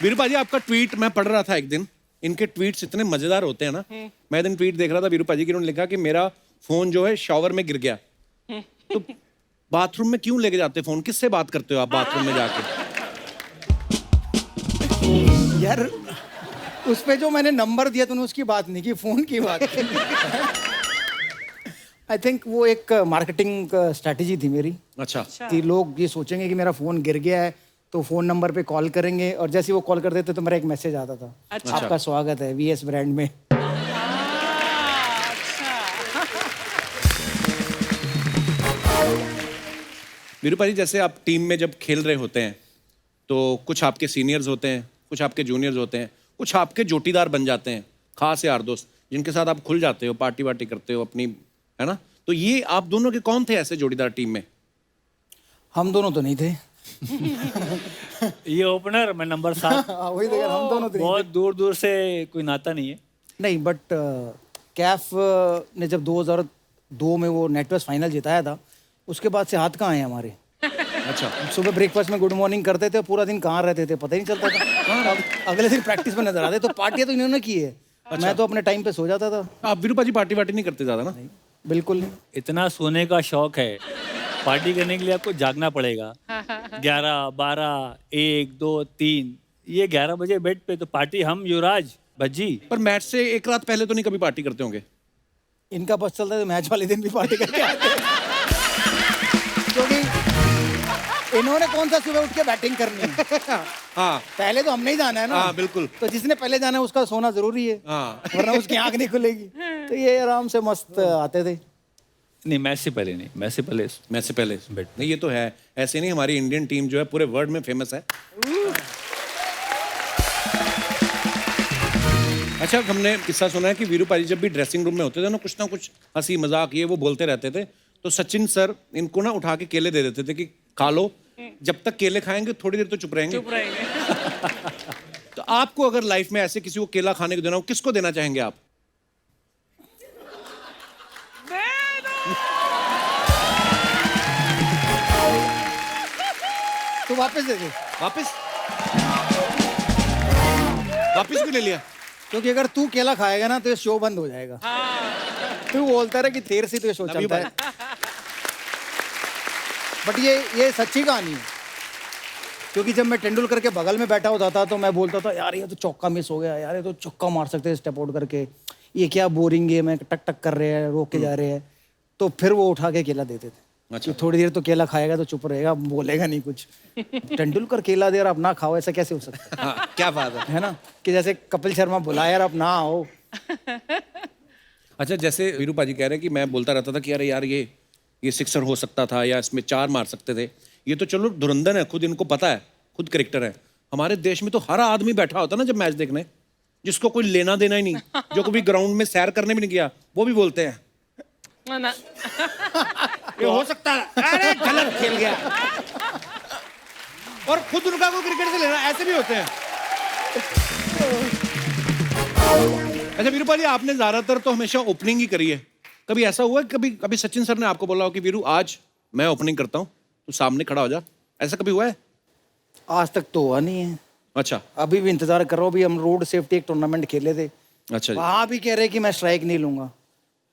वीरू पाजी आपका ट्वीट मैं पढ़ रहा था एक दिन, इनके ट्वीट्स इतने मजेदार होते हैं ना। मैं एक दिन ट्वीट देख रहा था वीरू पाजी की, उन्होंने लिखा कि मेरा फोन जो है शॉवर में गिर गया। तो बाथरूम में क्यों लेके जाते फोन, किससे बात करते हो आप बाथरूम में जाके? यार उस पे जो मैंने नंबर दिया तूने उसकी बात नहीं की, फोन की बात की। आई थिंक वो एक मार्केटिंग स्ट्रैटेजी थी मेरी अच्छा, कि लोग ये सोचेंगे कि मेरा फोन गिर गया है तो फोन नंबर पे कॉल करेंगे, और जैसे ही वो कॉल करते थे तो मेरा एक मैसेज आता था, अच्छा। आपका स्वागत है वीएस ब्रांड में। वीरू पाजी जैसे आप टीम में जब खेल रहे होते हैं तो कुछ आपके सीनियर्स होते हैं, कुछ आपके जूनियर्स होते हैं, कुछ आपके जोटीदार बन जाते हैं, खास यार दोस्त जिनके साथ आप खुल जाते हो, पार्टी वार्टी करते हो अपनी, है ना? तो ये आप दोनों के कौन थे ऐसे जोड़ीदार टीम में? हम दोनों तो नहीं थे। ये ओपनर, मैं नंबर 7। वही तो यार, हम दोनों तो नहीं बहुत दूर दूर से कोई नाता नहीं है। थे। नहीं बट कैफ ने जब 2002 में वो नेटवर्क फाइनल जिताया था, उसके बाद से हाथ कहाँ आए हमारे। अच्छा, सुबह ब्रेकफास्ट में गुड मॉर्निंग करते थे, पूरा दिन कहाँ रहते थे पता ही नहीं चलता था। अगले दिन प्रैक्टिस में नजर आते। तो पार्टियां तो इन्होंने की है। मैं तो अपने टाइम पे सो जाता था। आप वीरू पाजी पार्टी वार्टी नहीं करते ज्यादा ना? बिल्कुल नहीं। इतना सोने का शौक है, पार्टी करने के लिए आपको जागना पड़ेगा। 11, 12, 1, 2, 3, ये 11 बजे बेड पे, तो पार्टी हम युवराज भज्जी। पर मैच से एक रात पहले तो नहीं कभी पार्टी करते होंगे? इनका बस चलता है तो मैच वाले दिन भी पार्टी करके आते हैं। क्योंकि इन्होंने कौन सा सुबह उठ के बैटिंग करनी है। हाँ पहले तो हमने ही जाना है ना। हाँ बिल्कुल। तो जिसने पहले जाना है उसका सोना जरूरी है, हाँ वरना उसकी आंख नहीं खुलेगी। तो ये आराम से मस्त आते थे। नहीं, मैच से पहले नहीं, मैच से पहले मैच से पहले नहीं, ये तो है। ऐसे नहीं, हमारी इंडियन टीम जो है पूरे वर्ल्ड में फेमस है। अच्छा, हमने किस्सा सुना है कि वीरू पाजी जब भी ड्रेसिंग रूम में होते थे ना कुछ हंसी मजाक ये वो बोलते रहते थे, तो सचिन सर इनको ना उठा के केले दे देते थे कि खा लो, जब तक केले खाएंगे थोड़ी देर तो चुप रहेंगे। तो आपको अगर लाइफ में ऐसे किसी को केला खाने को देना हो, किसको देना चाहेंगे आप? तो वापस दे दे। वापस क्यों ले लिया? क्योंकि अगर तू केला खाएगा ना तो ये शो बंद हो जाएगा। तू बोलता रहा कि देर से तो ये शो चलता है। बट ये सच्ची कहानी है। क्योंकि जब मैं तेंदुलकर के बगल में बैठा होता था तो मैं बोलता था, यार ये तो चौका मिस हो गया, यार ये तो चौका मार सकते हैं स्टेप आउट करके, ये क्या बोरिंग गेम है, टक टक कर रहे हैं, रोक के जा रहे हैं। तो फिर वो उठा के केला देते थे। अच्छा। थोड़ी देर तो केला खाएगा तो चुप रहेगा, बोलेगा नहीं कुछ। तेंदुलकर केला दे और आप ना खाओ, ऐसा कैसे हो सकता है? हाँ, क्या बात है ना कि जैसे कपिल शर्मा बुलाया यार आप ना आओ। अच्छा, जैसे वीरू पाजी कह रहे हैं कि मैं बोलता रहता था कि अरे यार ये सिक्सर हो सकता था या इसमें 4 मार सकते थे। ये तो चलो धुरंधर है, खुद इनको पता है, खुद क्रिकेटर है। हमारे देश में तो हर आदमी बैठा होता ना जब मैच देखने, जिसको कोई लेना देना ही नहीं, जो कभी ग्राउंड में सैर करने भी नहीं गया, वो भी बोलते हैं ये हो सकता है, अरे गलत खेल गया। और खुद उनका कोई क्रिकेट से लेना, ऐसे भी होते हैं। अच्छा वीरू पाजी, आपने ज्यादातर तो हमेशा ओपनिंग ही करी है। कभी ऐसा हुआ कि कभी सचिन सर ने आपको बोला हो कि वीरू आज मैं ओपनिंग करता हूँ, तू सामने खड़ा हो जा, ऐसा कभी हुआ है? आज तक तो हुआ नहीं है। अच्छा अभी भी इंतजार कर रहा हूँ। अभी हम रोड सेफ्टी एक टूर्नामेंट खेले थे, अच्छा जी। वहाँ भी कह रहे कि मैं स्ट्राइक नहीं लूंगा।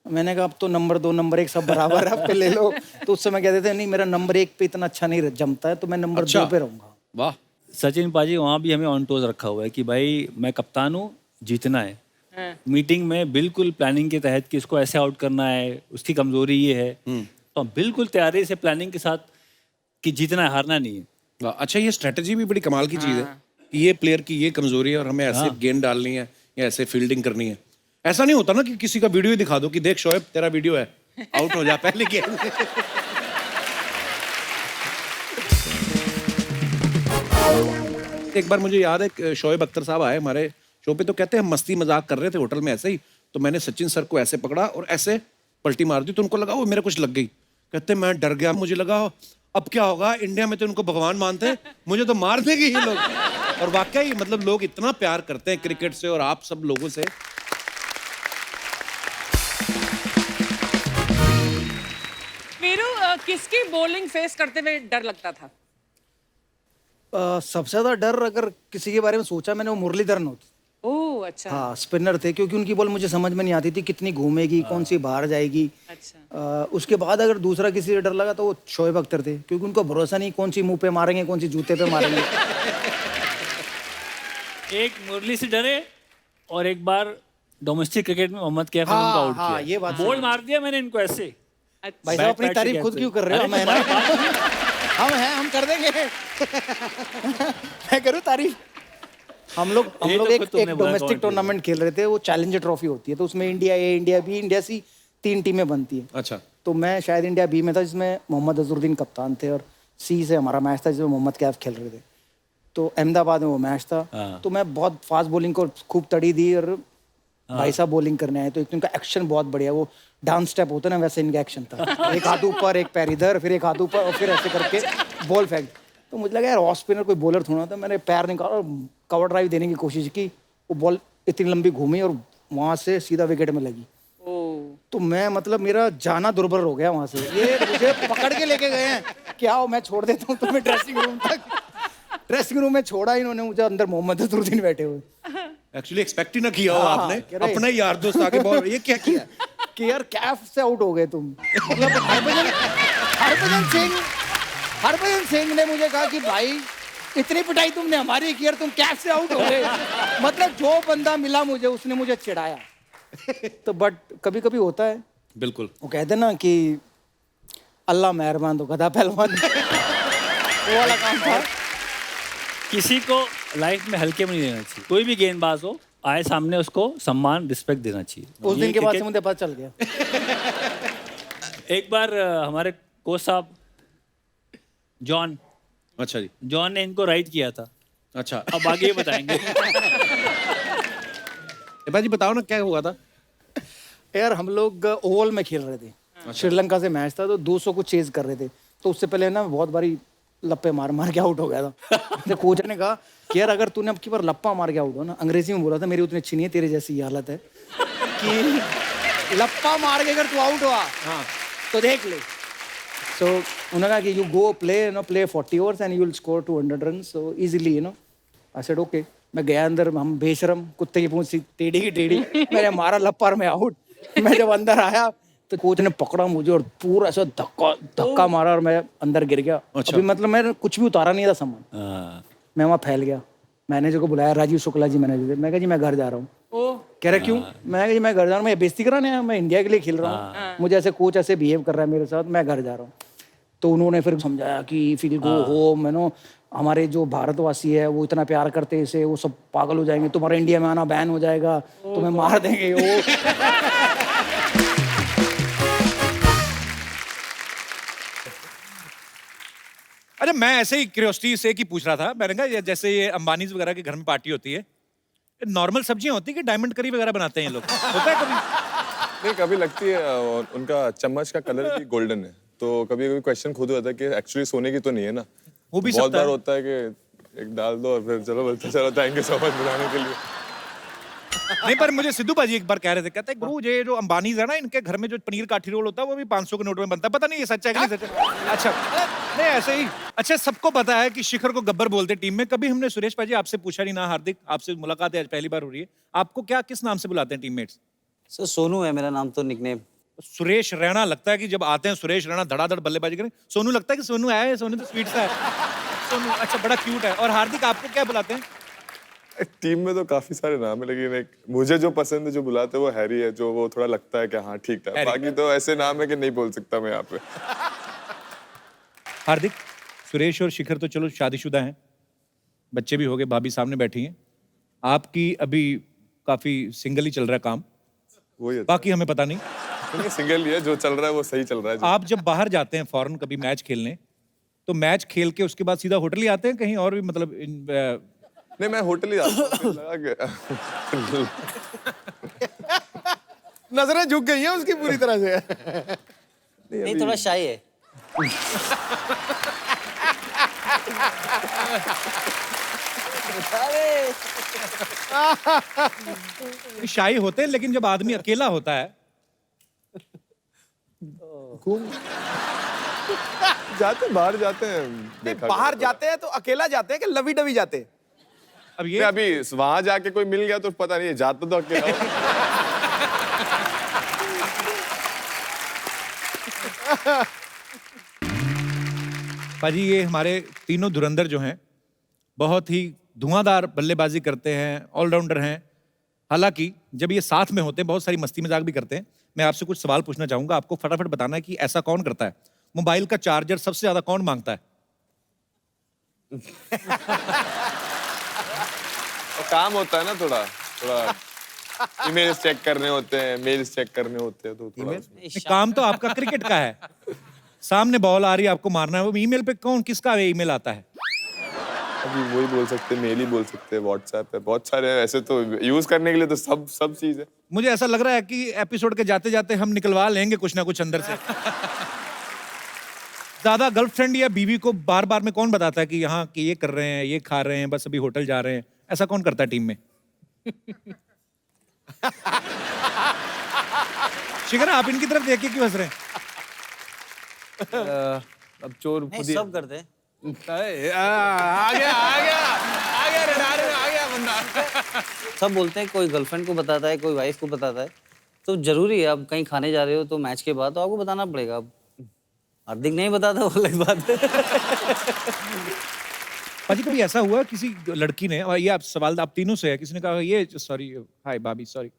मैंने कहा अब तो नंबर 2 नंबर 1 सब बराबर है, आप पे ले लो। तो उस समय कहते थे नहीं मेरा नंबर 1 पे इतना अच्छा नहीं जमता है, तो मैं नंबर 2 पे रहूंगा। वाह। सचिन पाजी वहाँ भी हमें ऑन टोज रखा हुआ है कि भाई मैं कप्तान हूँ, जीतना है। मीटिंग में बिल्कुल प्लानिंग के तहत कि इसको ऐसे आउट करना है, उसकी कमजोरी ये है, तो हम बिल्कुल तैयारी से प्लानिंग के साथ कि जीतना है, हारना नहीं है। वाह, अच्छा, ये स्ट्रेटजी भी बड़ी कमाल की चीज है कि ये प्लेयर की ये कमजोरी है और हमें ऐसे गेंद डालनी है या ऐसे फील्डिंग करनी है। ऐसा नहीं होता ना कि किसी का वीडियो ही दिखा दो कि देख शोएब तेरा वीडियो है, आउट हो जा पहले गेंद। एक बार मुझे याद है शोएब अख्तर साहब आए हमारे शो पे, तो कहते हैं हम मस्ती मजाक कर रहे थे होटल में ऐसे ही, तो मैंने सचिन सर को ऐसे पकड़ा और ऐसे पलटी मार दी, तो उनको लगा वो मेरे कुछ लग गई। कहते मैं डर गया, मुझे लगा अब क्या होगा, इंडिया में तो उनको भगवान मानते हैं, मुझे तो मार देंगे ये लोग। और वाकई मतलब लोग इतना प्यार करते हैं क्रिकेट से और आप सब लोगों से। वीरू, किसकी बॉलिंग फेस करते हुए डर लगता था? सबसे ज्यादा डर अगर किसी के बारे में सोचा मैंने, वो मुरलीधरन होते। ओह अच्छा। हाँ, स्पिनर थे, क्योंकि उनकी बॉल मुझे समझ में नहीं आती थी कितनी घूमेगी, कौन सी बाहर जाएगी। अच्छा। उसके बाद अगर दूसरा किसी से डर लगा तो वो शोएब अख्तर थे, क्योंकि उनको भरोसा नहीं कौन सी मुंह पे मारेंगे, कौन सी जूते पे मारेंगे। एक मुरली से डरे और एक बार डोमेस्टिक क्रिकेट में मोहम्मद कैफ ने उनको आउट हाँ, किया। ये बात बॉल मार दिया मैंने इनको ऐसे। अच्छा। भाई साहब अपनी बैट से तारीफ खुद कहते क्यों कर रहे हो? अरे, मैं ना हम हैं, हम कर देंगे। मैं करूँ तारीफ? हम लोग ये तो एक खुद तुमने बोला डोमेस्टिक कौन टूर्नामेंट खेल रहे थे, वो चैलेंजर ट्रॉफी होती है, तो उसमें इंडिया ए, इंडिया बी, इंडिया सी 3 टीमें बनती है। अच्छा। तो मैं शायद इंडिया बी में था, जिसमें मोहम्मद अजहरुद्दीन कप्तान थे, और सी से हमारा मैच था जिसमें मोहम्मद कैफ खेल रहे थे। तो अहमदाबाद में वो मैच था। हाँ। तो मैं बहुत फास्ट बॉलिंग को खूब तड़ी दी, और भाई साहब बॉलिंग करने आए, तो एक तो इनका एक्शन बहुत बढ़िया, वो डांस स्टेप होता है ना, वैसे इनका एक्शन था। एक हाथ ऊपर, एक पैर इधर, फिर एक हाथ ऊपर, और फिर ऐसे करके बॉल फेंक। तो मुझे लगा यार ऑफ स्पिनर कोई बॉलर थोड़ा था, मैंने पैर निकाला और कवर ड्राइव देने की कोशिश की, वो बॉल इतनी लंबी घूमी और वहां से सीधा विकेट में लगी। ओह। तो मैं मतलब मेरा जाना दुर्बर हो गया वहां से, ये मुझे पकड़ के लेके गए हैं, क्या हो मैं छोड़ देता हूँ तुम्हें ड्रेसिंग रूम तक। ड्रेसिंग रूम में छोड़ा इन्होंने मुझे, अंदर मोहम्मद अजहरुद्दीन बैठे हुए। एक्चुअली एक्सपेक्ट ही ना किया हो हाँ, आपने, कह रहे। अपना ही यार दोस्त आके बॉल, ये क्या किया? कि यार कैफ से आउट हो गए तुम। मतलब हरभजन सिंह ने मुझे कहा कि भाई इतनी पिटाई तुमने हमारी की, यार तुम कैफ से आउट हो गए। मतलब जो बंदा मिला मुझे, उसने मुझे चिढ़ाया। तो बट कभी कभी होता है, बिल्कुल। वो कहते ना कि अल्लाह मेहरबान तो गधा पहलवान। वो वाला काम था। किसी को लाइफ में हल्के में नहीं लेना चाहिए। कोई भी गेंदबाज हो, आए सामने उसको सम्मान रिस्पेक्ट देना चाहिए। उस ये दिन के बाद से क्रिकेट- मुझे पता चल गया। एक बार हमारे कोच साहब जॉन अच्छा जी। ने इनको राइट किया था। अच्छा। अब आगे बताएंगे। भाजी बताओ ना क्या हुआ था? यार हम लोग ओवल में खेल रहे थे, श्रीलंका से मैच था, तो 200 को चेज कर रहे थे। तो उससे पहले ना बहुत बारी लप्पे मार मार के आउट हो गया था। तो कोच ने कहा कि यार अगर तूने अब की बार लप्पा मार के आउट हो ना, अंग्रेजी में बोला था, मेरी उतनी अच्छी नहीं है, तेरे जैसी ही हालत है, कि लप्पा मार के अगर तू आउट हुआ तो देख ले। सो उन्होंने कहा कि you go play 40 overs and you will score 200 run so easily, I said okay. मैं गया अंदर, हम बेशरम कुत्ते की पूंछ टेढ़ी की टेढ़ी, मैंने मारा लप्पा और मैं आउट। मैं जब अंदर आया तो कोच ने पकड़ा मुझे और पूरा ऐसा धक्का मारा और मैं अंदर गिर गया। अच्छा। अभी मतलब मैं कुछ भी उतारा नहीं था सामान, हाँ। मैं वहाँ फैल गया। मैनेजर को बुलाया, राजीव शुक्ला जी मैनेजर थे। मैं कहा जी मैं घर जा रहा हूँ। ओह। कह रहे क्यों? मैं कहा जी मैं घर जा रहा हूँ, मैं बेइज्जती कराने आया, मैं इंडिया के लिए खेल रहा हूँ, मुझे ऐसे कोच ऐसे बिहेव कर रहा है मेरे साथ, मैं घर जा रहा हूँ। तो उन्होंने फिर समझाया कि फिर गो होम, हमारे जो भारतवासी है वो इतना प्यार करते हैं इसे, वो सब पागल हो जाएंगे, तुम्हारा इंडिया में आना बैन हो जाएगा, तुम्हें मार देंगे वो। अच्छा, मैं ऐसे ही क्यूरियोसिटी से की पूछ रहा था, मैंने कहा जैसे ये अंबानीज वगैरह के घर में पार्टी होती है, नॉर्मल सब्जियां होती है कि डायमंड करी वगैरह बनाते हैं ये लोग? होता है कभी? नहीं, कभी लगती है उनका चम्मच का कलर भी गोल्डन है, तो कभी कभी क्वेश्चन खुद होता है कि एक्चुअली सोने की तो नहीं है ना। हो भी बहुत सकता बार है। होता है कि एक डाल दो और फिर चलो बोलते चलो थैंक यू सो मच बुलाने के लिए। नहीं, पर मुझे सिद्धू भाजी एक बार कह रहे थे, कहते हैं गुरु ये जो अंबानीज है ना, इनके घर में जो पनीर काठी रोल होता है वो भी 500 के नोट में बनता है, पता नहीं ये सच है कि नहीं सच है। अच्छा, नहीं ऐसे ही। अच्छा, सबको पता है कि शिखर को गब्बर बोलते हैं टीम में। कभी हमने सुरेश भाजी आपसे पूछा नहीं ना, हार्दिक आपसे मुलाकात है आज पहली बार हो रही है, आपको क्या किस नाम से बुलाते हैं टीममेट्स? सर सोनू है मेरा नाम, तो निकनेम। सुरेश रैना लगता है कि जब आते हैं सुरेश रैना धड़ाधड़ बल्लेबाजी करें, सोनू लगता है कि सोनू आया है, सोनू तो स्वीट सा है, सोनू। अच्छा, बड़ा क्यूट है। और हार्दिक आपको क्या बुलाते हैं? टीम में तो काफी सारे नाम है, लेकिन एक मुझे जो पसंद है जो बुलाते हैं वो हैरी है, जो वो थोड़ा लगता है कि हाँ ठीक था। बाकी तो ऐसे नाम है कि नहीं बोल सकता मैं यहाँ पे। हार्दिक, सुरेश और शिखर तो चलो शादीशुदा हैं, बच्चे भी हो गए, भाभी सामने बैठी हैं, आपकी अभी काफी सिंगल ही चल रहा है काम, वही बाकी हमें पता नहीं। सिंगल ही है, जो चल रहा है वो सही चल रहा है। आप जब बाहर जाते हैं फॉरेन कभी मैच खेलने, तो मैच खेल के उसके बाद सीधा होटल ही आते हैं कहीं और भी, मतलब नहीं, मैं होटल ही आता हूँ। लगा नजरें झुक गई हैं उसकी पूरी तरह से। नहीं, थोड़ा शाय है। शाही होते हैं, लेकिन जब आदमी अकेला होता है जाते बाहर जाते हैं देखा बाहर करो। जाते हैं तो अकेला जाते हैं कि लवी डवी जाते हैं? अब नहीं, ये अभी वहां जाके कोई मिल गया तो पता नहीं है, जाता तो अकेला हूं। पाजी ये हमारे तीनों धुरंधर जो हैं बहुत ही धुआंधार बल्लेबाजी करते हैं, ऑलराउंडर हैं। हालांकि जब ये साथ में होते हैं बहुत सारी मस्ती मजाक भी करते हैं। मैं आपसे कुछ सवाल पूछना चाहूंगा, आपको फटाफट बताना है कि ऐसा कौन करता है। मोबाइल का चार्जर सबसे ज्यादा कौन मांगता है? और काम होता है ना थोड़ा थोड़ा ईमेल्स चेक करने होते हैं, मेल्स चेक करने होते हैं, तो थोड़ा नहीं, काम तो आपका क्रिकेट का है, सामने बॉल आ रही है आपको मारना है, वो ईमेल पे कौन किसका ईमेल आता है? अभी वही बोल सकते हैं, मेल ही बोल सकते हैं, व्हाट्सएप है, बहुत सारे हैं ऐसे तो यूज करने के लिए तो सब चीज है। मुझे ऐसा लग रहा है कि एपिसोड के जाते जाते हम निकलवा लेंगे कुछ ना कुछ अंदर से। ज्यादा गर्लफ्रेंड या बीवी को बार बार में कौन बताता है कि यहाँ कि ये कर रहे हैं, ये खा रहे हैं, बस अभी होटल जा रहे हैं? ऐसा कौन करता है टीम में? शिखर आप इनकी तरफ देख के क्यों हंस रहे हैं? अब चोर नहीं खुद ही सब करते हैं। आ गया रडार में आ गया बंदा। सब बोलते हैं, कोई गर्लफ्रेंड को बताता है, कोई वाइफ को बताता है। तो जरूरी है, आप कहीं खाने जा रहे हो तो मैच के बाद तो आपको बताना पड़ेगा। अब हार्दिक नहीं बताता वो अलग बात है। पाजी कभी ऐसा हुआ किसी लड़की ने, और ये आप सवाल आप तीनों से है, किसी ने कहा ये सॉरी हाय भाभी सॉरी।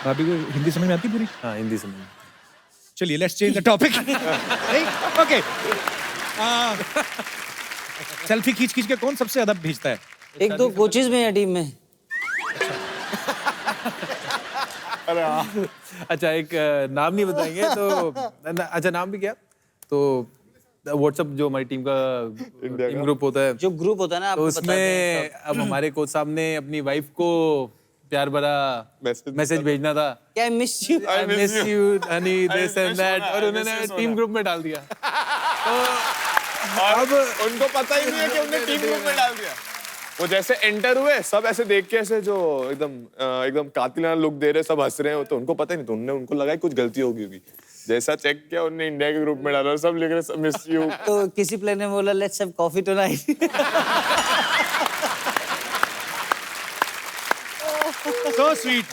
भाभी को हिंदी समझ में आती पूरी? हाँ हिंदी समझ। चलिए let's change the topic. Okay, selfie खींच खींच के कौन सबसे ज्यादा भेजता है? एक दो कोचेज में है टीम में। अच्छा एक नाम नहीं बताएंगे तो अच्छा नाम भी क्या तो व्हाट्सएप जो हमारी टीम का टीम ग्रुप होता है जो ग्रुप होता है ना, तो आपको बताते हैं उसमें अब हमारे कोच साहब ने अपनी वाइफ को प्यार भरा मैसेज भेजना था। क्या miss you. I miss you Honey this and that, और उन्होंने टीम ग्रुप में डाल दिया। अब उनको पता ही नहीं है कि उन्होंने टीम ग्रुप में डाल दिया। वो जैसे एंटर हुए सब ऐसे देख के ऐसे जो एकदम कातिलाना लुक दे रहे, सब हंस रहे हैं, तो उनको पता ही नहीं, तो उनको लगा कि कुछ गलती होगी। जैसा चेक किया उन्होंने इंडिया के ग्रुप में डाला और सब लिख रहे मिस यू। तो किसी प्लेयर ने बोला let's have coffee tonight. So sweet.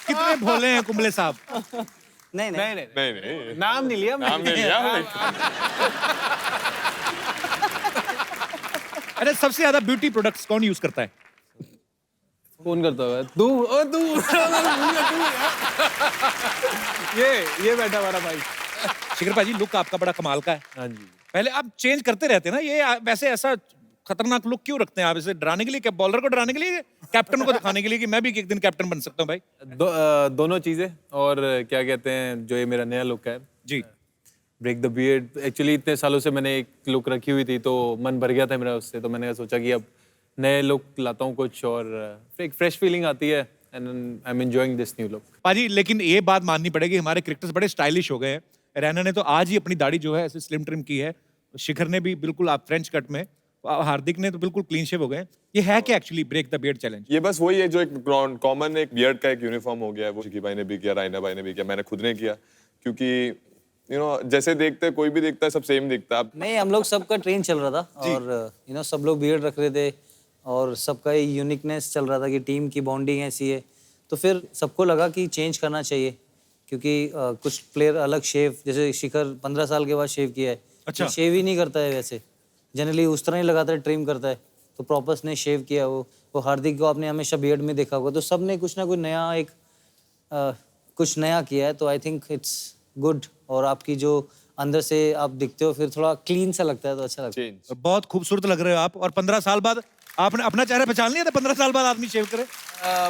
कितने भोले हैं कुंबले साहब। नहीं नहीं नहीं नाम नहीं लिया नाम नहीं लिया। अरे सबसे ज्यादा ब्यूटी प्रोडक्ट्स कौन यूज करता है? कौन करता है? तू ये बैठा हमारा भाई। शिखर पाजी लुक आपका बड़ा कमाल का है। हाँ जी। पहले आप चेंज करते रहते हैं ना, ये वैसे ऐसा खतरनाक लुक क्यों रखते हैं आप? इसे डराने के लिए क्या, बॉलर को डराने के लिए, कैप्टन को दिखाने के लिए कि मैं भी एक दिन कैप्टन बन सकता हूँ भाई? दोनों चीजें। और क्या कहते हैं, जो ये मेरा नया लुक है जी, ब्रेक द बियर्ड, एक्चुअली इतने सालों से मैंने एक लुक रखी हुई थी तो मन भर गया था मेरा उससे, तो मैंने सोचा कि अब नए लुक लाता हूँ कुछ, और एक फ्रेश फीलिंग आती है and I am enjoying this new look. पाजी लेकिन ये बात माननी पड़ेगी, हमारे क्रिकेटर्स बड़े स्टाइलिश हो गए हैं। रैना ने तो आज ही अपनी दाढ़ी जो है ऐसे स्लिम ट्रिम की है, शिखर ने भी बिल्कुल आप फ्रेंच कट में, हार्दिक ने तो बिल्कुल क्लीन शेव हो गए। ये है क्या actually break the beard challenge? ये बस वही है जो एक कॉमन एक बियर्ड का एक यूनिफॉर्म हो गया है, वो शिकी भाई ने भी किया, रायना भाई ने भी किया, मैंने खुद ने किया, क्योंकि जैसे देखते हैं कोई भी देखता है सब सेम दिखता है। नहीं, हम लोग सबका ट्रेन चल रहा था और सब लोग बियर्ड रख रहे थे और सबका यूनिकनेस चल रहा था कि टीम की बॉन्डिंग ऐसी है, तो फिर सबको लगा कि चेंज करना चाहिए, क्योंकि कुछ प्लेयर अलग शेव, जैसे शिखर 15 साल के बाद शेव किया है। अच्छा। शेव ही नहीं करता है वैसे, जनरली उस तरह ही लगाता है, ट्रिम करता है, तो प्रॉपर ने शेव किया। वो हार्दिक को आपने हमेशा बियर्ड में देखा होगा, तो सब ने कुछ ना कुछ नया कुछ नया किया है, तो आई थिंक इट्स गुड। और आपकी जो अंदर से आप दिखते हो फिर थोड़ा क्लीन सा लगता है, तो अच्छा लगता है। चेंज बहुत खूबसूरत लग रहे हो आप। और 15 साल बाद आपने अपना चेहरा पहचान लिया था? 15 साल बाद आदमी शेव करे?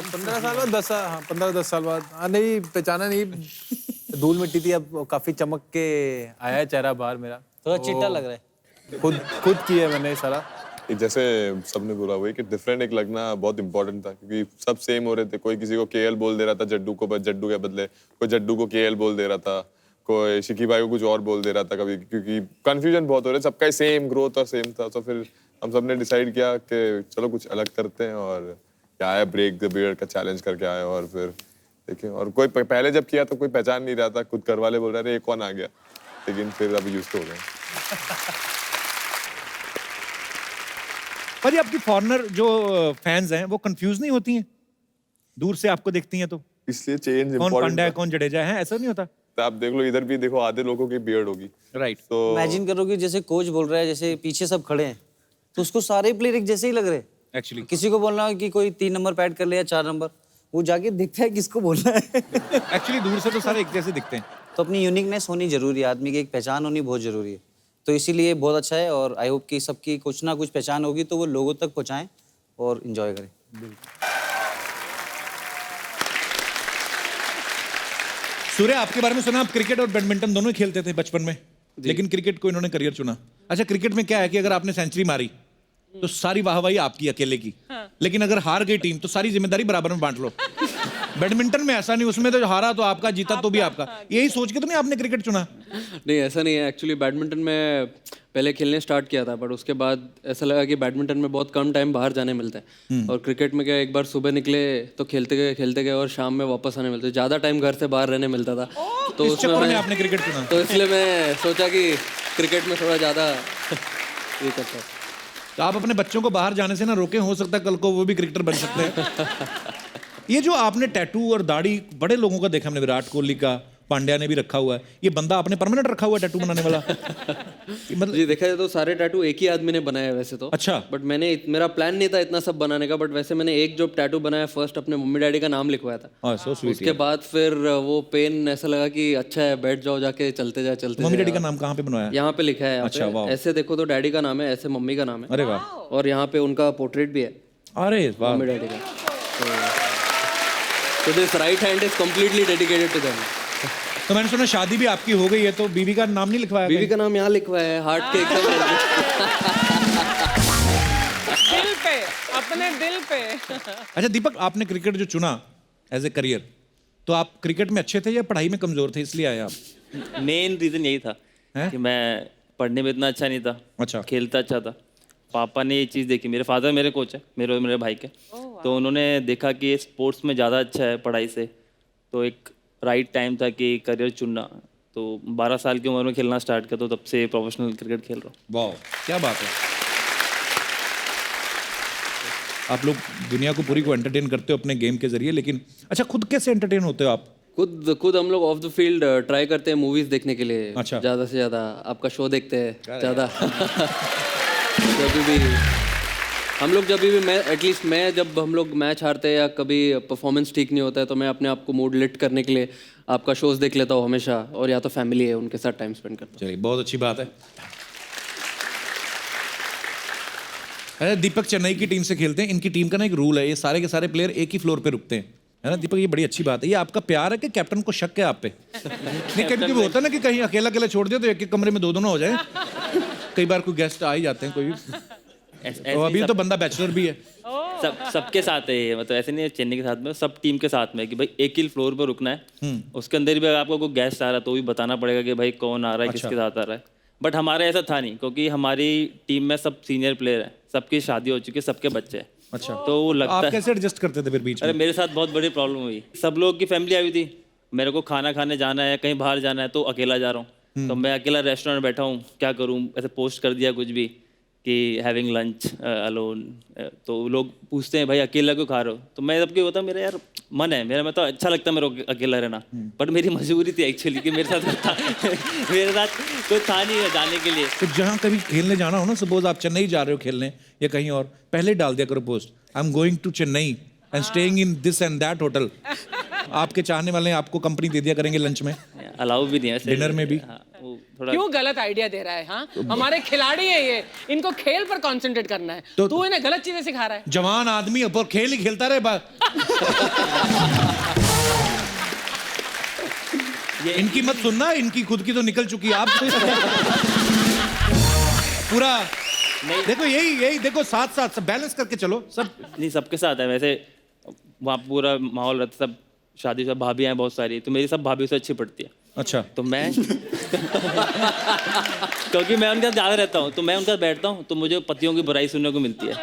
15 साल बाद 10 साल, हाँ 15-10 साल बाद, हाँ नहीं पहचाना नहीं, धूल मिट्टी थी, अब काफी चमक के आया है चेहरा बाहर मेरा, थोड़ा चिट्टा लग रहा है। खुद किया है मैंने ये सारा। जैसे सबने बोला वही कि डिफरेंट एक लगना बहुत इंपॉर्टेंट था, क्योंकि सब सेम हो रहे थे। कोई किसी को केएल बोल दे रहा था जड्डू को, जड्डू के बदले कोई जड्डू को केएल बोल दे रहा था, कोई शिकी भाई को कुछ और बोल दे रहा था कभी, क्योंकि कंफ्यूजन बहुत हो रहा है। सबका सेम ग्रोथ और सेम था, तो फिर हम सब ने डिसाइड किया कि चलो कुछ अलग करते हैं, और क्या है ब्रेक द बियर्ड का चैलेंज करके आए। और फिर देखिए, और कोई पहले जब किया तो कोई पहचान नहीं रहा था, खुद घर वाले बोल रहे थे ये कौन आ गया, लेकिन फिर अभी यूज तो हो गए। पर ये आपकी फॉरेनर जो फैंस हैं वो कंफ्यूज नहीं होती हैं दूर से आपको देखती हैं तो इसलिए चेंज कौन पांड्या है इम्पोर्टेंट। कौन जडेजा है, ऐसा नहीं होता? तो आप देख लो, इधर भी देखो, आधे लोगों की बियर्ड होगी। राइट। तो इमेजिन करो कि जैसे कोच बोल रहा है, जैसे पीछे सब खड़े हैं, तो उसको सारे प्लेयर एक जैसे ही लग रहे हैं। एक्चुअली किसी को बोलना है कि कोई 3 नंबर पैड कर ले या 4 नंबर, वो जाके दिखता है किसको बोलना है। एक्चुअली दूर से तो सारे एक जैसे दिखते हैं। तो अपनी यूनिकनेस होनी जरूरी है, आदमी की एक पहचान होनी बहुत जरूरी है। तो इसीलिए बहुत अच्छा है, और आई होप कि सबकी कुछ ना कुछ पहचान होगी तो वो लोगों तक पहुंचाएं और इंजॉय करें। सूर्य, आपके बारे में सुना, आप क्रिकेट और बैडमिंटन दोनों ही खेलते थे बचपन में, लेकिन क्रिकेट को इन्होंने करियर चुना। अच्छा, क्रिकेट में क्या है कि अगर आपने सेंचुरी मारी तो सारी वाहवाही आपकी अकेले की, लेकिन अगर हार गई टीम तो सारी जिम्मेदारी बराबर में बांट लो। बैडमिंटन में ऐसा नहीं, उसमें तो हारा तो आपका, जीता तो भी आपका। यही सोच के तो नहीं आपने क्रिकेट चुना? नहीं, ऐसा नहीं है। एक्चुअली बैडमिंटन में पहले खेलने स्टार्ट किया था, बट उसके बाद ऐसा लगा कि बैडमिंटन में बहुत कम टाइम बाहर जाने मिलता है, और क्रिकेट में क्या, एक बार सुबह निकले तो खेलते गए और शाम में वापस आने मिलते, ज़्यादा टाइम घर से बाहर रहने मिलता था। तो इस उसमें चक्कर में मैं, आपने क्रिकेट चुना? तो इसलिए मैं सोचा कि क्रिकेट में थोड़ा ज़्यादा ये करता है। तो आप अपने बच्चों को बाहर जाने से ना रोके, हो सकता है कल को वो भी क्रिकेटर बन सकते हैं। ये जो आपने टैटू और दाढ़ी बड़े लोगों का देखा हमने, विराट कोहली का, पांड्या ने भी रखा हुआ है, ये बंदा आपने परमानेंट रखा हुआ है टैटू बनाने वाला? ये मतलब जी, देखा जाए तो सारे टैटू एक ही आदमी ने बनाया है वैसे तो। अच्छा। बट मेरा प्लान नहीं था इतना सब बनाने का, बट वैसे मैंने एक जो टैटू बनाया फर्स्ट अपने मम्मी डैडी का नाम लिखवाया था। So sweet. उसके बाद फिर वो पेन ऐसा लगा कि अच्छा है, बैठ जाओ जाके, चलते मम्मी डैडी का नाम कहाँ पे बनवाया? यहाँ पे लिखा है। अच्छा, वाह। ऐसे देखो तो डैडी का नाम है, ऐसे मम्मी का नाम है। अरे वाह। और यहाँ पे उनका पोर्ट्रेट भी है, अरे वाह। मम्मी डैडी का। तो this right hand is completely dedicated to them. तो मैंने सुना शादी भी आपकी हो गई है, तो बीवी का नाम नहीं लिखवाया? बीवी का नाम यहाँ लिखवाया है, हार्ट के एकदम। दिल पे, अपने दिल पे। अच्छा दीपक, आपने क्रिकेट जो चुना एज ए करियर, तो आप क्रिकेट में अच्छे थे या पढ़ाई में कमजोर थे इसलिए आए आप? मेन रीज़न यही था हैं? कि मैं पढ़ने में इतना अच्छा नहीं था, अच्छा। खेलता अच्छा था। पापा ने ये चीज़ देखी, मेरे फादर मेरे कोच है, मेरे भाई के, तो उन्होंने देखा कि ये स्पोर्ट्स में ज़्यादा अच्छा है पढ़ाई से, तो एक राइट टाइम था कि करियर चुनना। तो 12 साल की उम्र में खेलना स्टार्ट किया, तो तब से प्रोफेशनल क्रिकेट खेल रहा हूँ। वाह, क्या बात है। आप लोग दुनिया को पूरी को एंटरटेन करते हो अपने गेम के जरिए, लेकिन अच्छा खुद कैसे एंटरटेन होते हो आप? खुद हम लोग ऑफ द फील्ड ट्राई करते हैं मूवीज देखने के लिए। अच्छा। ज़्यादा से ज़्यादा आपका शो देखते हैं ज़्यादा। जब भी हम लोग एटलीस्ट मैं जब हम लोग मैच हारते हैं या कभी परफॉर्मेंस ठीक नहीं होता है, तो मैं अपने आप को मूड लिफ्ट करने के लिए आपका शोज देख लेता हूँ हमेशा, और या तो फैमिली है उनके साथ टाइम स्पेंड करता हूँ। चलिए, बहुत अच्छी बात है। अरे दीपक चेन्नई की टीम से खेलते हैं, इनकी टीम का ना एक रूल है, ये सारे के सारे प्लेयर एक ही फ्लोर पे रुकते हैं, है ना दीपक? ये बड़ी अच्छी बात है। ये आपका प्यार है कि कैप्टन को शक है आप पे? नहीं, कभी कभी होता है ना कि कहीं अकेला अकेला छोड़ दिया तो एक एक कमरे में दो दोनों हो जाए। कई बार कोई गेस्ट आ ही जाते हैं, कोई भी। तो अभी तो बंदा बैचलर भी है। सबके साथ है ये, मतलब ऐसे नहीं है चेन्नई के साथ में, सब टीम के साथ में है कि भाई एक ही फ्लोर पर रुकना है। उसके अंदर भी अगर आपको कोई गेस्ट आ रहा है तो भी बताना पड़ेगा कि भाई कौन आ रहा है, किसके साथ आ रहा है। बट हमारा ऐसा था नहीं, क्योंकि हमारी टीम में सब सीनियर प्लेयर हैं, सबकी शादी हो चुकी है, सबके बच्चे हैं। अच्छा, तो वो लगता आप है। कैसे एडजस्ट करते थे फिर बीच में? अरे मेरे साथ बहुत बड़ी प्रॉब्लम हुई, सब लोग की फैमिली आई हुई थी, मेरे को खाना खाने जाना है, कहीं बाहर जाना है, तो अकेला जा रहा हूँ। तो मैं अकेला रेस्टोरेंट में बैठा हूँ, क्या करूँ, ऐसे पोस्ट कर दिया कुछ भी कि हैविंग लंच अलोन, तो लोग पूछते हैं भाई अकेला क्यों खा रहे हो? तो मैं सबको होता मेरा यार मन है मेरा, मैं तो अच्छा लगता है मेरे को अकेला रहना, बट मेरी मजबूरी थी एक्चुअली कि मेरे साथ मेरे साथ कोई था नहीं जाने के लिए। तो जहाँ कभी खेलने जाना हो ना, सपोज आप चेन्नई जा रहे हो खेलने या कहीं और, पहले ही डाल दिया करो post, I am going to Chennai and staying in this and that hotel. आपके चाहने वाले आपको कंपनी दे दिया करेंगे लंच में, अलाउ भी नहीं है डिनर में भी। हाँ, वो थोड़ा क्यों गलत आइडिया दे रहा है? हाँ, हमारे खिलाड़ी है ये, इनको खेल पर कंसंट्रेट करना है, तो तू इन्हें गलत चीजें सिखा रहा है। जवान आदमी ऊपर खेल ही खेलता रहे बात। इनकी मत सुनना, इनकी खुद की तो निकल चुकी है। आप पूरा देखो, यही देखो, साथ साथ बैलेंस करके चलो सब। नहीं, सबके साथ है वैसे, वहाँ पूरा माहौल रहता, सब शादी सब भाभी हैं बहुत सारी, तो मेरी सब भाभी से अच्छी पड़ती है। अच्छा, तो मैं क्योंकि मैं उनके साथ ज़्यादा रहता हूँ, तो मैं उनके साथ बैठता हूँ, तो मुझे पतियों की बुराई सुनने को मिलती है।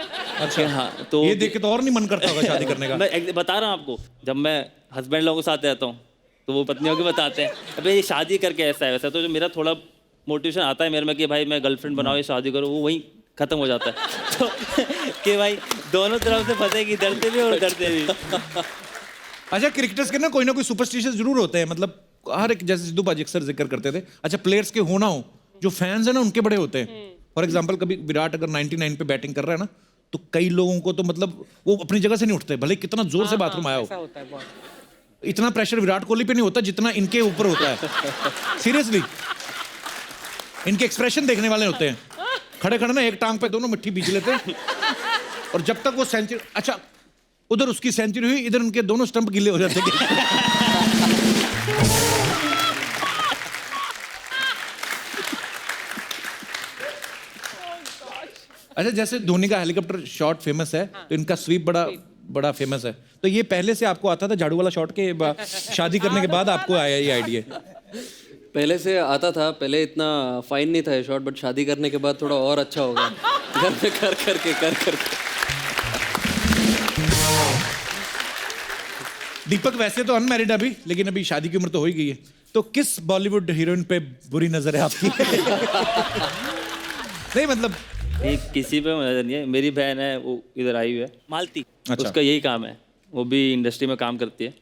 अच्छा, हाँ, तो ये देख के तो और नहीं मन करता होगा शादी करने का। मैं बता रहा हूँ आपको, जब मैं हस्बैंड लोगों के साथ रहता हूँ तो वो पत्नियों को बताते हैं अबे ये शादी करके ऐसा है वैसा। तो जो मेरा थोड़ा मोटिवेशन आता है मेरे में कि भाई मैं गर्लफ्रेंड बनाओ या शादी करो, वो वहीं खत्म हो जाता है। तो कि भाई दोनों तरफ से फंसेगी, डरते भी और डरते भी। अच्छा, क्रिकेटर्स के ना कोई सुपरस्टिशंस जरूर होते हैं, मतलब हर एक, जैसे सिद्धू पाजी अक्सर जिक्र करते थे। अच्छा, प्लेयर्स के हो ना हो, जो फैंस है ना उनके बड़े होते हैं। फॉर एग्जाम्पल कभी विराट अगर 99 पे बैटिंग कर रहा है ना, तो कई लोगों को तो मतलब वो अपनी जगह से नहीं उठते, भले कितना जोर से बाथरूम आया ऐसा हो। होता है बहुत। इतना प्रेशर विराट कोहली पे नहीं होता जितना इनके ऊपर होता है। सीरियसली, इनके एक्सप्रेशन देखने वाले होते हैं। खड़े खड़े ना एक टांग पे दोनों मिट्टी बीच लेते हैं, और जब तक वो सेंचुरी, अच्छा उधर उसकी सेंचुरी हुई, इधर उनके दोनों स्टंप गीले हो जाते हैं। अच्छा, जैसे धोनी का हेलीकॉप्टर शॉट फेमस है, तो इनका स्वीप बड़ा बड़ा फेमस है। तो ये पहले से आपको आता था झाड़ू वाला शॉट के शादी करने के बाद आपको आया ये आइडिया? पहले से आता था, पहले इतना फाइन नहीं था ये शॉट, बट शादी करने के बाद थोड़ा और अच्छा हो गया। घर में कर करके। दीपक वैसे तो अनमैरिड अभी, लेकिन अभी शादी की उम्र तो हो ही गई है। तो किस बॉलीवुड हीरोइन पे बुरी नजर है आपकी? नहीं मतलब ये किसी पे नजर नहीं है। मेरी बहन है, वो इधर आई हुई है, मालती। अच्छा। उसका यही काम है, वो भी इंडस्ट्री में काम करती है।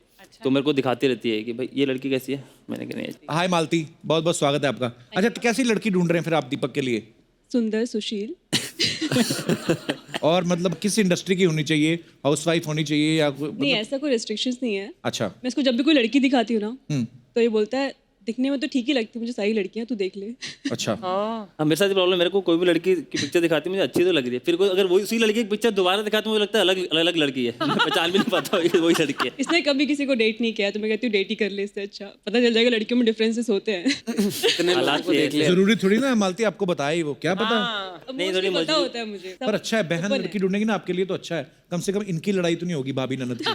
तो मेरे को दिखाती रहती है कि भाई ये लड़की कैसी है। मैंने कहा नहीं। हाय मालती, बहुत बहुत स्वागत है आपका। अच्छा, तो कैसी लड़की ढूंढ रहे हैं फिर आप दीपक के लिए? सुंदर, सुशील। और मतलब किस इंडस्ट्री की होनी चाहिए? हाउसवाइफ होनी चाहिए या नहीं, ऐसा कोई रेस्ट्रिक्शंस नहीं है। अच्छा। मैं इसको जब भी कोई लड़की दिखाती हूँ ना, तो ये बोलता है दिखने में तो ठीक ही लगती है मुझे, सारी लड़कियां तू देख ले। अच्छा। हाँ, मेरे साथ प्रॉब्लम, मेरे को कोई भी लड़की की पिक्चर दिखाती है मुझे अच्छी तो लग रही है, फिर कोई अगर वही उसी लड़की की पिक्चर दोबारा दिखाती है मुझे लगता है अलग अलग लड़की है। मैं पहचान भी नहीं पाता वही लड़की है। इसने कभी किसी को डेट नहीं किया, तो मैं कहती हूँ डेट ही कर ले, इससे अच्छा पता चल जाएगा लड़कियों में डिफरेंसेस होते हैं। इतने लोगों को देख लिया। जरूरी थोड़ी ना मालती आपको बताए ही, वो क्या पता। नहीं, थोड़ी पता होता है मुझे। पर अच्छा है, बहन लड़की ढूंढेगी ना आपके लिए तो अच्छा है। कम से कम इनकी लड़ाई तो नहीं होगी भाभी ननद की,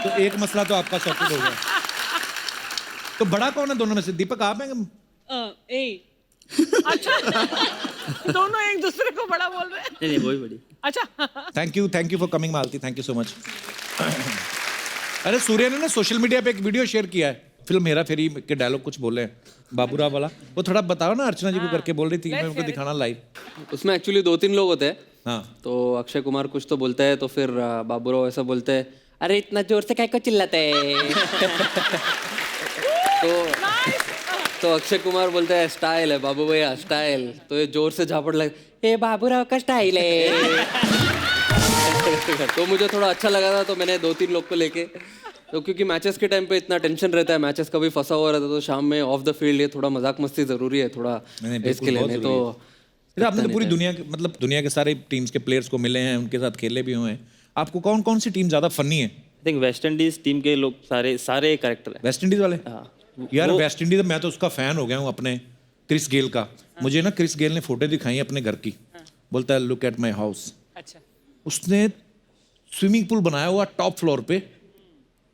तो एक मसला तो आपका सॉर्टेड हो गया। तो बड़ा कौन है दोनों में से? दीपक आप हैं? अच्छा, दोनों एक दूसरे को बड़ा बोल रहे हैं। नहीं वही बड़ी। अच्छा, thank you for coming Malati, thank you so much. अरे सूर्य ने ना सोशल मीडिया पे एक वीडियो शेयर किया है, फिल्म हेरा फेरी के डायलॉग कुछ बोले हैं बाबूराव वाला, वो थोड़ा बताओ ना। अर्चना जी को करके बोल रही थी, मैं उनको दिखाना लाइव। उसमें एक्चुअली 2-3 लोग होते हैं। हाँ। तो अक्षय कुमार कुछ तो बोलता है, तो फिर बाबूराव ऐसा बोलते हैं, अरे इतना जोर से काय को चिल्लाते है। तो अक्षय कुमार बोलता है स्टाइल है बाबू भैया, स्टाइल। तो ये जोर से झापड़ लग, ये बाबूराव का स्टाइल है। तो मुझे थोड़ा अच्छा लगा था, तो मैंने 2-3 लोग को लेके, तो क्योंकि मैचेस के टाइम पे इतना टेंशन रहता है, मैचेस कभी फंसा हुआ रहता है, तो शाम में ऑफ द फील्ड ये थोड़ा मजाक मस्ती जरूरी है थोड़ा इसके लिए। नहीं तो आपने तो पूरी दुनिया के, मतलब दुनिया के सारे टीम्स के प्लेयर्स को मिले हैं, उनके साथ खेले भी हुए हैं। आपको कौन कौन सी टीम ज्यादा फनी है? I think West Indies team के लोग सारे कैरेक्टर है। वेस्ट इंडीज वाले? हाँ। यार वेस्ट इंडीज, मैं तो उसका फैन हो गया हूँ अपने क्रिस गेल का। मुझे ना क्रिस गेल ने फोटो दिखाई अपने घर की, बोलता है लुक एट माय हाउस। अच्छा। उसने स्विमिंग पूल बनाया हुआ टॉप फ्लोर पे,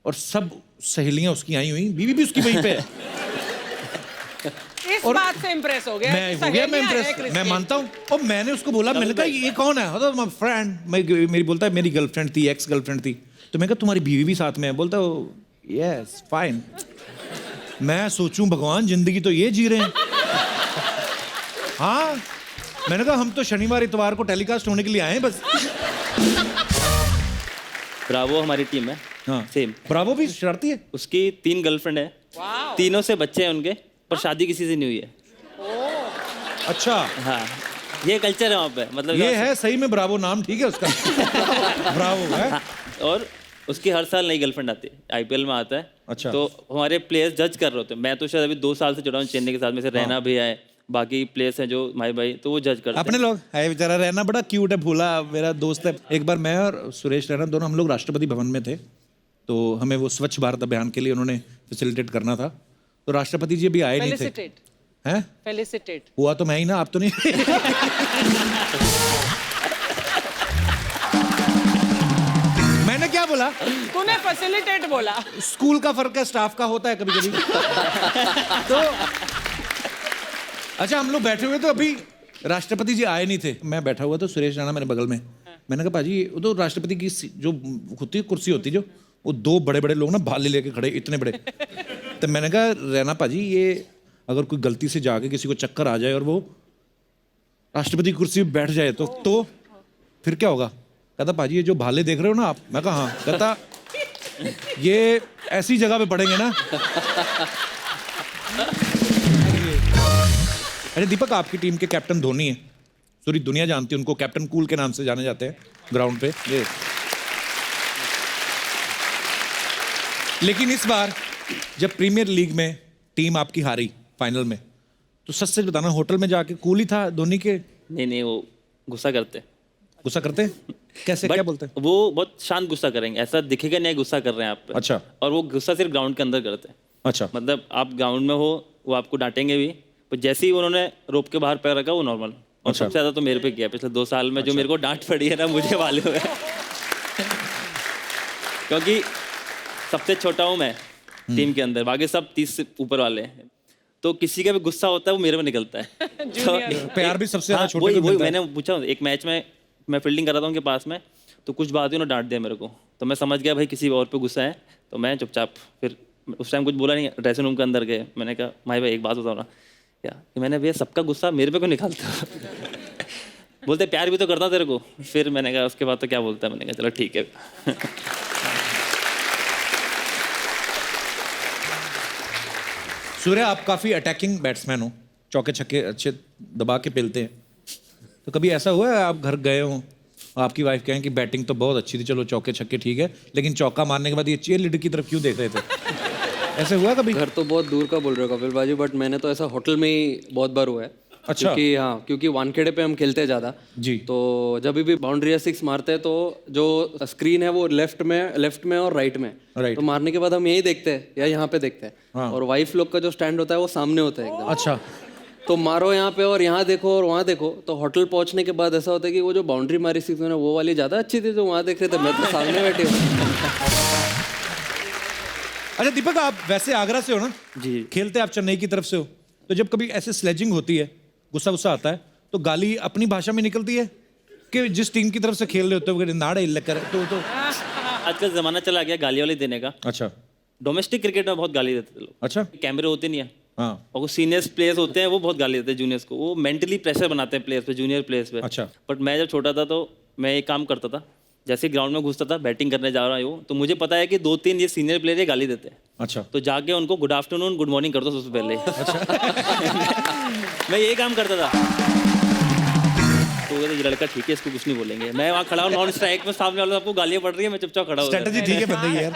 और सब सहेलियां उसकी आई हुई, बीवी भी उसकी वहीं पे है। इस बात से इम्प्रेस हो गया। मैं हो गया, मैं इम्प्रेस, मैं मानता हूँ। और मैंने उसको बोला, मैंने कहा ये कौन है? My friend. मेरी बोलता है मेरी गर्लफ्रेंड थी, एक्स गर्लफ्रेंड थी। तो मैं कहा तुम्हारी बीवी भी साथ में है? बोलता यस फाइन। मैं सोचूं भगवान जिंदगी तो ये जी रहे हैं। हाँ, मैंने कहा हम तो शनिवार इतवार को टेलीकास्ट होने के लिए आए हैं बस। ब्रावो हमारी टीम है। हाँ सेम। ब्रावो भी शरारती है। उसकी 3 गर्लफ्रेंड है, तीनों से बच्चे हैं उनके, पर शादी किसी से नहीं हुई है। अच्छा। हाँ, ये कल्चर है वहाँ पे, मतलब ये है सही में ब्रावो, नाम ठीक है उसका। ब्रावो है। हाँ, और उसकी हर साल नई गर्लफ्रेंड आती है, आईपीएल में आता है। अच्छा। तो हमारे प्लेयर्स जज कर रहे होते हैं। मैं तो शायद अभी 2 साल से जुड़ा हूँ चेन्नई के साथ, में से रहना भी है, बाकी प्लेयर्स हैं जो भाई, तो वो जज करते हैं। अपने लोग है बेचारा, रहना बड़ा क्यूट है, भोला मेरा दोस्त है। एक बार मैं और सुरेश रैना दोनों हम लोग राष्ट्रपति भवन में थे, तो हमें वो स्वच्छ भारत अभियान के लिए उन्होंने फैसिलिटेट करना था। तो राष्ट्रपति जी अभी आए नहीं थे। हैं? फेलिसिटेट हुआ तो मैं ही ना, आप तो नहीं। मैंने क्या बोला? तूने फैसिलिटेट बोला। स्कूल का फर्क है, स्टाफ का होता है कभी कभी। तो अच्छा, हम लोग बैठे हुए तो अभी राष्ट्रपति जी आए नहीं थे। मैं बैठा हुआ तो सुरेश राणा मेरे बगल में। मैंने कहा पाजी, वो तो राष्ट्रपति की जो होती है कुर्सी होती, जो वो 2 बड़े बड़े लोग ना भाले लेके खड़े, इतने बड़े। तो मैंने कहा रैना पाजी ये अगर कोई गलती से जाके किसी को चक्कर आ जाए और वो राष्ट्रपति की कुर्सी पे बैठ जाए तो फिर क्या होगा? कहता पाजी ये जो भाले देख रहे हो ना आप, मैं कहा हाँ। कहता ये ऐसी जगह पे पड़ेंगे ना। अरे दीपक, आपकी टीम के कैप्टन धोनी है, पूरी दुनिया जानती है उनको, कैप्टन कूल के नाम से जाने जाते हैं ग्राउंड पे। ये लेकिन इस बार जब प्रीमियर लीग में टीम आपकी हारी फाइनल में, तो सच सच बताना होटल में जाके कूल ही था धोनी के? नहीं, वो गुस्सा करते। गुस्सा करते? कैसे, क्या बोलते हैं? वो बहुत शांत गुस्सा करेंगे, ऐसा दिखेगा नहीं गुस्सा कर रहे हैं आप पे। अच्छा। और वो गुस्सा सिर्फ ग्राउंड के अंदर करते हैं। अच्छा। मतलब आप ग्राउंड में हो, वो आपको डांटेंगे भी, पर जैसे ही उन्होंने रोप के बाहर पैर रखा वो नॉर्मल। और अच्छा। सबसे ज्यादा तो मेरे पे किया पिछले 2 साल में। जो मेरे को डांट पड़ी है ना, मुझे मालूम है। क्योंकि सबसे छोटा हूँ मैं टीम के अंदर, बाकी सब 30 से ऊपर वाले हैं। तो किसी का भी गुस्सा होता है वो मेरे में निकलता है। तो प्यार भी सबसे ज्यादा छोटे वही को मिलता है। मैंने पूछा, एक मैच में मैं फील्डिंग कर रहा था उनके पास में, तो कुछ बात हुई, उन्होंने डांट दिया मेरे को। तो मैं समझ गया भाई किसी और पे गुस्सा है, तो मैं चुपचाप फिर उस टाइम कुछ बोला नहीं। ड्रेसिंग रूम के अंदर गए, मैंने कहा भाई एक बात बताओ ना, क्या कि मैंने भैया सबका गुस्सा मेरे पे क्यों निकालता हो? बोलते प्यार भी तो करता तेरे को। फिर मैंने कहा उसके बाद तो क्या बोलता है, मैंने कहा चलो ठीक है। सूर्य, आप काफी अटैकिंग बैट्समैन हो, चौके छक्के अच्छे दबा के पेलते हैं। तो कभी ऐसा हुआ है आप घर गए हो, आपकी वाइफ कहें कि बैटिंग तो बहुत अच्छी थी, चलो चौके छक्के ठीक है, लेकिन चौका मारने के बाद ये चीयर लीडर की तरफ क्यों देख रहे थे? ऐसे हुआ कभी? घर तो बहुत दूर का बोल रहे हो कपिल बाजी, बट मैंने तो ऐसा होटल में ही बहुत बार हुआ है। अच्छा। क्योंकि हाँ, क्योंकि वानखेड़े पे हम खेलते हैं ज़्यादा जी। तो जब भी बाउंड्री या 6 मारते हैं तो जो स्क्रीन है वो लेफ्ट में और राइट में। राइट। तो मारने के बाद हम यही देखते हैं या यहाँ पे देखते हैं। हाँ। और वाइफ लोग का जो स्टैंड होता है वो सामने होता है एकदम। अच्छा। तो मारो यहाँ पे और यहाँ देखो और वहाँ देखो। तो होटल पहुँचने के बाद ऐसा होता है कि वो जो बाउंड्री मारी 6 में वो वाली ज़्यादा अच्छी थी, जो वहाँ देख रहे थे, मैं तो सामने बैठे हूँ। अच्छा दीपक, आप वैसे आगरा से हो ना? जी। खेलते आप चेन्नई की तरफ से हो, तो जब कभी ऐसे स्लेजिंग होती है, गुस्सा आता है, तो गाली अपनी भाषा में निकलती है कि जिस टीम की तरफ से खेल रहे होते हो नाड़े लकर तो आजकल जमाना चला गया गाली वाली देने का। अच्छा। डोमेस्टिक क्रिकेट में बहुत गाली देते लोग। अच्छा। कैमरे होते नहीं है, हाँ। और वो सीनियर्स प्लेयर्स होते हैं वो बहुत गाली देते हैं जूनियर्स को। वो मेंटली प्रेशर बनाते हैं प्लेयर्स पे, जूनियर प्लेयर्स पे। अच्छा। बट मैं जब छोटा था तो मैं एक काम करता था, जैसे ग्राउंड में घुसता था, बैटिंग करने जा रहा हूँ, तो मुझे पता है कि 2-3 ये सीनियर प्लेयर ये गाली देते हैं। अच्छा। तो जाके उनको गुड आफ्टरनून गुड मॉर्निंग कर दो सबसे पहले। मैं ये काम करता था। तो ये लड़का ठीक है, इसको कुछ नहीं बोलेंगे। मैं वहाँ खड़ा हूँ नॉन स्ट्राइक में, सामने वाला आपको गालियाँ पड़ रही है, मैं चुपचाप खड़ा हूँ। स्ट्रेटजी ठीक है बंदे यार।